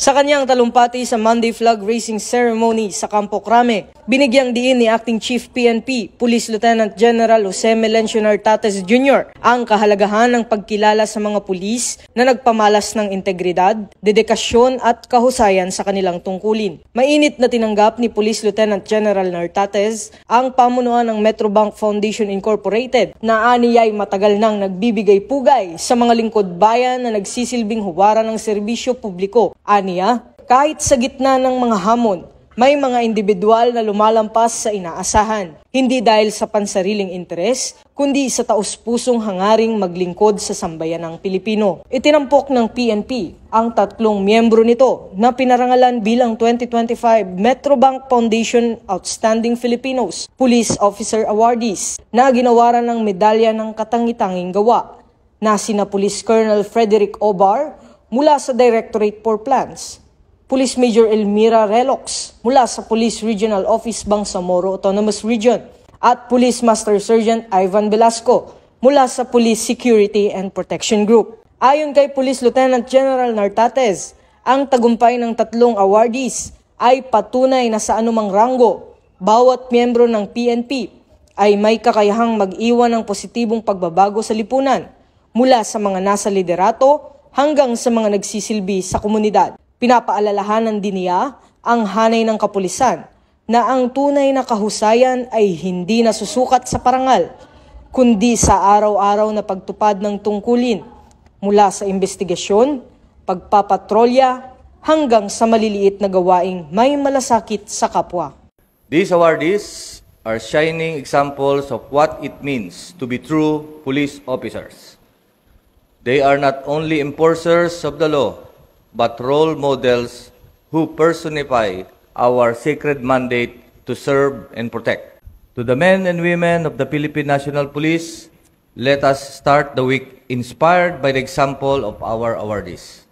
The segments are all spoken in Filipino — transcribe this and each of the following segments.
Sa kanyang talumpati sa Monday flag raising ceremony sa Campo Crame, binigyang diin ni Acting Chief PNP, Police Lieutenant General Jose Melencio Nartates Jr. ang kahalagahan ng pagkilala sa mga pulis na nagpamalas ng integridad, dedikasyon at kahusayan sa kanilang tungkulin. Mainit na tinanggap ni Police Lieutenant General Nartates ang pamunuan ng Metrobank Foundation Incorporated na aniyay matagal nang nagbibigay pugay sa mga lingkod bayan na nagsisilbing huwaran ng serbisyo publiko. Aniya, kahit sa gitna ng mga hamon, may mga individual na lumalampas sa inaasahan, hindi dahil sa pansariling interes, kundi sa taus-pusong hangaring maglingkod sa sambayan ng Pilipino. Itinampok ng PNP ang 3 miyembro nito na pinarangalan bilang 2025 Metrobank Foundation Outstanding Filipinos Police Officer Awardees na ginawaran ng medalya ng katangi-tanging gawa na sina Police Colonel Frederick Obar mula sa Directorate for Plans, Police Major Elmira Relox mula sa Police Regional Office Bangsamoro Autonomous Region at Police Master Sergeant Ivan Velasco mula sa Police Security and Protection Group. Ayon kay Police Lieutenant General Nartates, ang tagumpay ng 3 awardees ay patunay na sa anumang ranggo, bawat miyembro ng PNP ay may kakayahang mag-iwan ng positibong pagbabago sa lipunan mula sa mga nasa liderato hanggang sa mga nagsisilbi sa komunidad. Pinapaalalahanan din niya ang hanay ng kapulisan na ang tunay na kahusayan ay hindi nasusukat sa parangal, kundi sa araw-araw na pagtupad ng tungkulin mula sa investigasyon, pagpapatrolya, hanggang sa maliliit na gawaing may malasakit sa kapwa. These awardees are shining examples of what it means to be true police officers. They are not only enforcers of the law, but role models who personify our sacred mandate to serve and protect. To the men and women of the Philippine National Police, let us start the week inspired by the example of our awardees.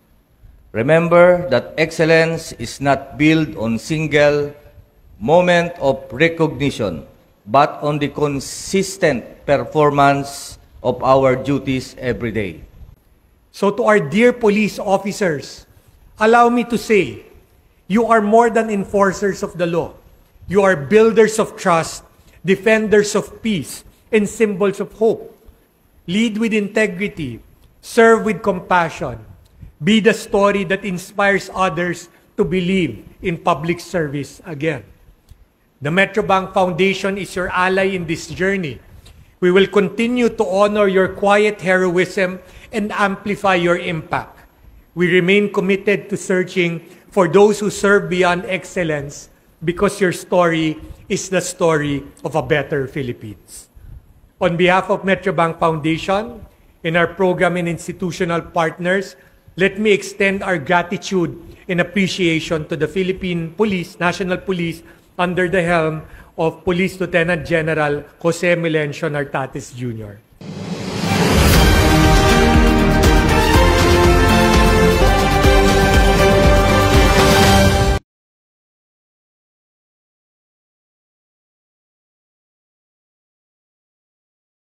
Remember that excellence is not built on single moment of recognition, but on the consistent performance of our duties every day. So to our dear police officers, allow me to say, you are more than enforcers of the law. You are builders of trust, defenders of peace, and symbols of hope. Lead with integrity, serve with compassion, be the story that inspires others to believe in public service again. The Metrobank Foundation is your ally in this journey. We will continue to honor your quiet heroism and amplify your impact. We remain committed to searching for those who serve beyond excellence because your story is the story of a better Philippines. On behalf of Metrobank Foundation and our program and institutional partners, let me extend our gratitude and appreciation to the Philippine Police, National Police, under the helm of Police Lieutenant General Jose Melencio Nartates Jr.